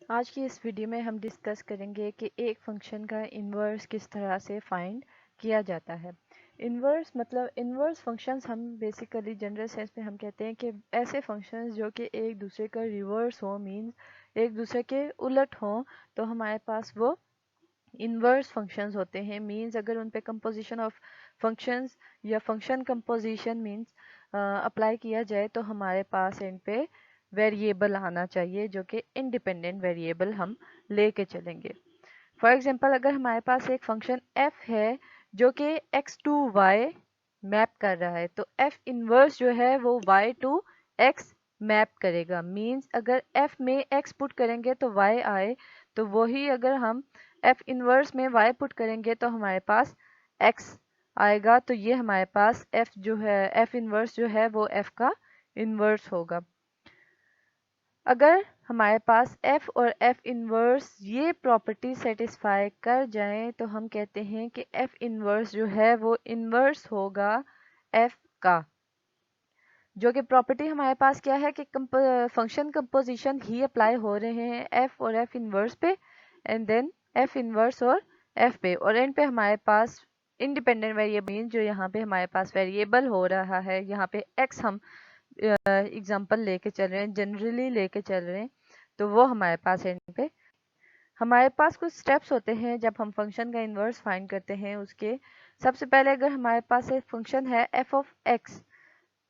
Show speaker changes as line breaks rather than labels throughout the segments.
आज की इस वीडियो में हम डिस्कस करेंगे कि एक फंक्शन का इन्वर्स किस तरह से फाइंड किया जाता है। इन्वर्स मतलब इन्वर्स फंक्शंस हम बेसिकली जनरल सेंस में हम कहते हैं कि ऐसे फंक्शंस जो कि एक दूसरे का रिवर्स हो, मींस एक दूसरे के उलट हो, तो हमारे पास वो इन्वर्स फंक्शंस होते हैं। मींस अगर उन पे कंपोजिशन ऑफ फंक्शंस या फंक्शन कंपोजिशन मींस अप्लाई किया जाए तो हमारे पास इन पे वेरिएबल आना चाहिए जो कि इंडिपेंडेंट वेरिएबल हम लेके चलेंगे। फॉर एग्जांपल अगर हमारे पास एक फंक्शन f है जो कि x टू y मैप कर रहा है, तो f इनवर्स जो है वो y टू x मैप करेगा। मींस अगर f में x पुट करेंगे तो y आए, तो वही अगर हम f इनवर्स में y पुट करेंगे तो हमारे पास x आएगा। तो ये हमारे पास f जो है, f इनवर्स जो है वो f का इनवर्स होगा। अगर हमारे पास f और f इनवर्स ये प्रॉपर्टी सेटिस्फाई कर जाएं तो हम कहते हैं कि f इनवर्स जो है वो इनवर्स होगा f का। जो कि प्रॉपर्टी हमारे पास क्या है कि फंक्शन कंपोजिशन ही अप्लाई हो रहे हैं f और f इनवर्स पे, एंड देन f इनवर्स और f पे, और एंड पे हमारे पास इंडिपेंडेंट वेरिएबल मीन जो यहाँ पे हमारे पास वेरिएबल हो रहा है, यहाँ पे x हम एग्जांपल लेके चल रहे हैं, जनरली लेके चल रहे हैं, तो वो हमारे पास एंड पे हमारे पास कुछ स्टेप्स होते हैं जब हम फंक्शन का इन्वर्स फाइंड करते हैं। उसके सबसे पहले अगर हमारे पास एक फंक्शन है f ऑफ x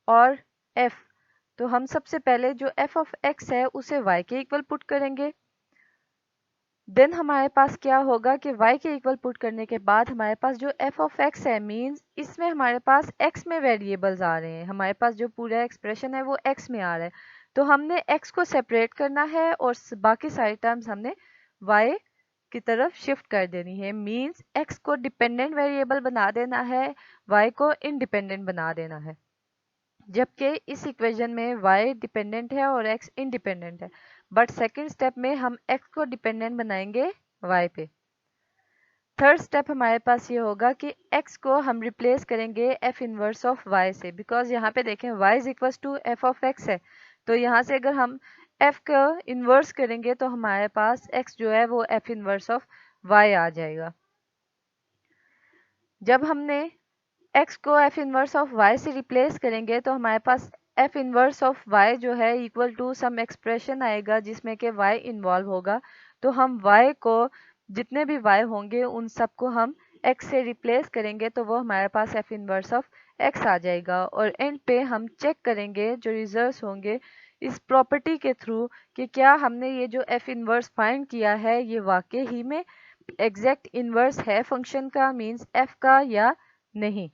और f, तो हम सबसे पहले जो f ऑफ x है उसे y के इक्वल पुट करेंगे। देन हमारे पास क्या होगा कि y के इक्वल पुट करने के बाद हमारे पास जो f ऑफ x है, मींस इसमें हमारे पास x में वेरिएबल्स आ रहे हैं, हमारे पास जो पूरा एक्सप्रेशन है वो x में आ रहा है, तो हमने x को सेपरेट करना है और बाकी सारी टर्म्स हमने y की तरफ शिफ्ट कर देनी है। मींस x को डिपेंडेंट वेरिएबल बना देना है, y को इंडिपेंडेंट बना देना है, जबकि इस इक्वेशन में y डिपेंडेंट है और x इंडिपेंडेंट है। बट सेकंड स्टेप में हम x को डिपेंडेंट बनाएंगे y पे। थर्ड स्टेप हमारे पास ये होगा कि x को हम रिप्लेस करेंगे f इनवर्स ऑफ y से, बिकॉज यहाँ पे देखें y is equal to f of x है, तो यहाँ से अगर हम f का इनवर्स करेंगे तो हमारे पास x जो है वो f इनवर्स ऑफ y आ जाएगा। जब हमने x को f इनवर्स ऑफ y से रिप्लेस करेंगे तो हमारे पास f इनवर्स ऑफ y जो है इक्वल टू सम एक्सप्रेशन आएगा जिसमें कि y इन्वॉल्व होगा, तो हम y को जितने भी y होंगे उन सबको हम x से रिप्लेस करेंगे तो वो हमारे पास f इनवर्स ऑफ x आ जाएगा। और एंड पे हम चेक करेंगे जो रिजल्ट्स होंगे इस प्रॉपर्टी के थ्रू कि क्या हमने ये जो f इनवर्स फाइंड किया है ये वाकई ही में एग्जैक्ट इनवर्स है फंक्शन का, मींस f का, या नहीं।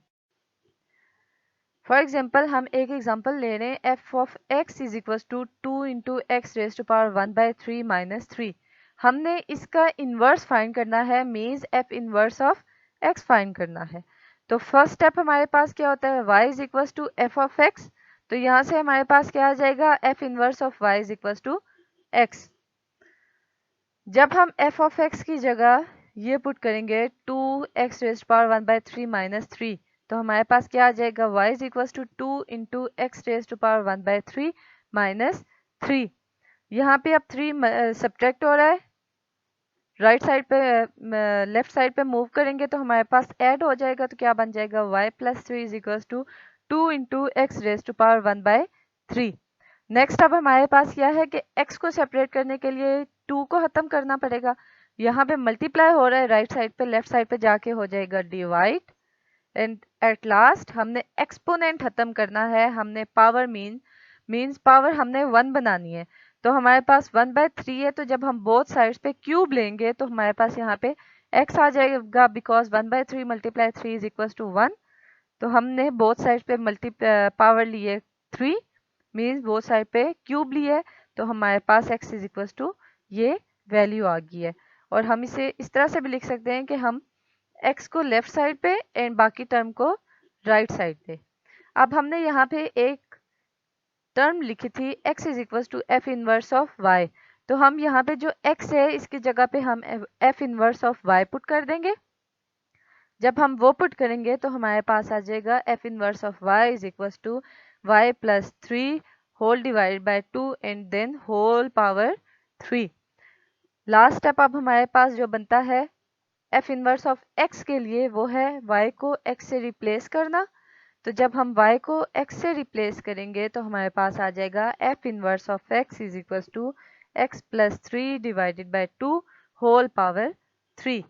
फॉर एग्जाम्पल हम एक एग्जाम्पल ले रहे हैं f of x is equal to 2 into x raise to power 1/3 minus 3। हमने इसका इन्वर्स फाइंड करना है, means f inverse of x find करना है। तो फर्स्ट स्टेप हमारे पास क्या होता है, y is equal to f of x, तो यहाँ से हमारे पास क्या आ जाएगा, f inverse of y is equal to x। जब हम f ऑफ x की जगह ये पुट करेंगे 2x raise to power 1/3 minus 3, तो हमारे पास क्या आ जाएगा, y is equal to 2 into x raise to power 1/3 minus 3। यहाँ पे अब 3 सब्ट्रैक्ट हो रहा है, राइट साइड पे लेफ्ट साइड पे मूव करेंगे तो हमारे पास ऐड हो जाएगा, तो क्या बन जाएगा, y plus 3 is equal to 2 into x raise to power 1/3। Next अब हमारे पास क्या है कि x को सेपरेट करने के लिए 2 को खत्म करना पड़ेगा। यहाँ पे मल्टीप्लाई हो रहा है राइट साइड पे, लेफ्ट साइड पे जाके हो जाएगा डिवाइड, एंड एट लास्ट हमने एक्सपोनेंट खत्म करना है, हमने पावर मींस पावर हमने 1 बनानी है, तो हमारे पास 1/3 है, तो जब हम बोथ साइड्स पे क्यूब लेंगे तो हमारे पास यहाँ पे x आ जाएगा, because 1/3 multiply 3 is equal to 1। तो हमने बोथ साइड पे पावर लिए 3, मीन्स बोथ साइड पे क्यूब लिए, तो हमारे पास x इज इक्वल टू ये वैल्यू आ गई है। और हम इसे इस तरह से भी लिख सकते हैं कि हम x को लेफ्ट साइड पे एंड बाकी टर्म को राइट साइड पे। अब हमने यहाँ पे एक टर्म लिखी थी x is equal to f inverse of y, तो हम यहाँ पे जो x है इसकी जगह पे हम f inverse of y put कर देंगे। जब हम वो पुट करेंगे तो हमारे पास आ जाएगा f inverse of y is equal to y plus 3 whole divide by 2 and then whole power 3। Last step अब हमारे पास जो बनता है एफ इनवर्स ऑफ एक्स के लिए, वो है y को x से रिप्लेस करना। तो जब हम y को x से रिप्लेस करेंगे तो हमारे पास आ जाएगा f inverse of x is equal to x plus 3 divided by 2 whole power 3।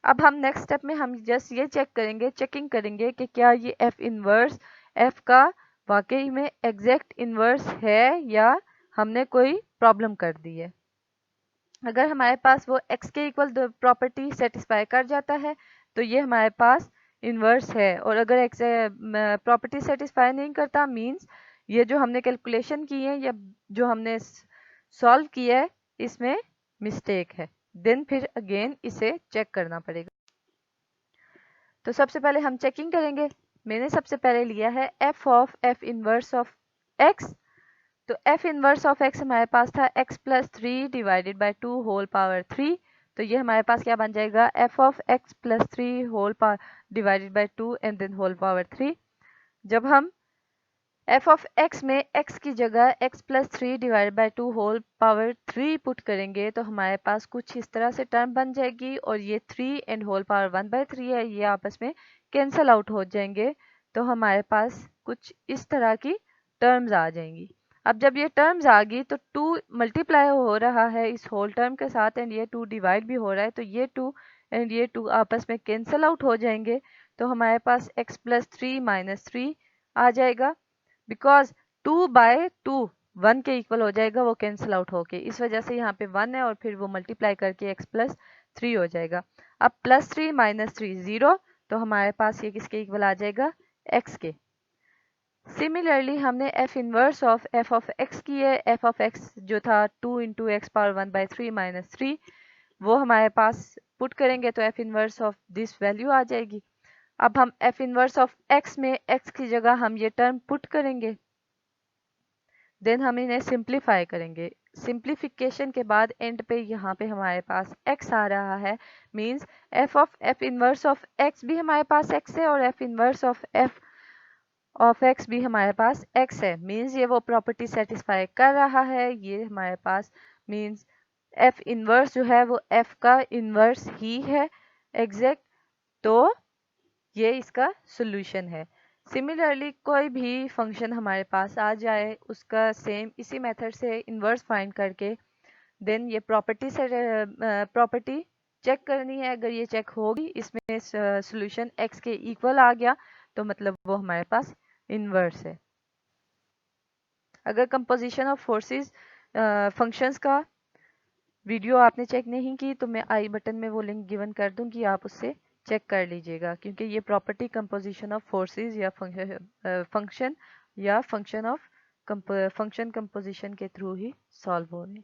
अब हम नेक्स्ट स्टेप में हम जस्ट ये चेकिंग करेंगे कि क्या ये एफ इनवर्स एफ का वाकई में एग्जैक्ट इनवर्स है या हमने कोई प्रॉब्लम कर दी है। अगर हमारे पास वो x के इक्वल प्रॉपर्टी सेटिस्फाई कर जाता है तो ये हमारे पास इन्वर्स है, और अगर x प्रॉपर्टी सेटिस्फाई नहीं करता मींस ये जो हमने कैलकुलेशन की है या जो हमने सॉल्व किया है इसमें मिस्टेक है। देन फिर अगेन इसे चेक करना पड़ेगा। तो सबसे पहले हम चेकिंग करेंगे। मैंने सबसे पहले लिया है एफ इनवर्स ऑफ x। तो एफ इनवर्स ऑफ एक्स हमारे पास था x plus 3 divided by 2 whole power 3। तो ये हमारे पास क्या बन जाएगा f of x plus 3 whole power divided by 2 and then whole power 3। जब हम एफ ऑफ एक्स में x की जगह x plus 3 divided by 2 whole power 3 put करेंगे तो हमारे पास कुछ इस तरह से टर्म बन जाएगी, और ये 3 एंड होल पावर 1/3 है, ये आपस में कैंसल आउट हो जाएंगे। तो हमारे पास कुछ इस तरह की टर्म्स आ जाएंगी। अब जब ये टर्म्स आ गई तो 2 मल्टीप्लाई हो रहा है इस होल टर्म के साथ एंड ये 2 डिवाइड भी हो रहा है, तो ये 2 एंड ये 2 आपस में कैंसल आउट हो जाएंगे। तो हमारे पास x प्लस 3 माइनस 3 आ जाएगा, बिकॉज 2 बाय 2 1 के इक्वल हो जाएगा, वो कैंसिल आउट होके इस वजह से यहाँ पे 1 है और फिर वो मल्टीप्लाई करके x प्लस 3 हो जाएगा। अब प्लस 3 माइनस 3 0, तो हमारे पास ये किसके इक्वल आ जाएगा x के। सिमिलरली हमने F inverse of F of x की है। एफ ऑफ एक्स जो था 2 इंटू एक्स पावर 1/3 माइनस 3, वो हमारे पास पुट करेंगे तो F inverse of this value आ जाएगी। अब हम एफ इनवर्स ऑफ एक्स में एक्स की जगह हम ये टर्म पुट करेंगे, देन हम इन्हें सिंप्लीफाई करेंगे। सिंप्लीफिकेशन के बाद एंड पे यहाँ पे हमारे पास x आ रहा है, means F inverse of x भी हमारे पास x है और एफ इनवर्स ऑफ x भी हमारे पास x है, मींस ये वो प्रॉपर्टी सेटिस्फाई कर रहा है। ये हमारे पास मींस f इनवर्स जो है वो f का इनवर्स ही है एग्जैक्ट, तो ये इसका सोल्यूशन है। सिमिलरली कोई भी फंक्शन हमारे पास आ जाए उसका सेम इसी मेथड से इनवर्स फाइंड करके देन ये प्रॉपर्टी चेक करनी है। अगर ये चेक होगी इसमें सोल्यूशन x के इक्वल आ गया तो मतलब वो हमारे पास इनवर्स है। अगर कंपोजिशन ऑफ फोर्सेस फंक्शंस का वीडियो आपने चेक नहीं की तो मैं आई बटन में वो लिंक गिवन कर दूंगी, आप उससे चेक कर लीजिएगा, क्योंकि ये प्रॉपर्टी कंपोजिशन ऑफ फोर्सेस या फंक्शन ऑफ फंक्शन कंपोजिशन के थ्रू ही सॉल्व हो रही है।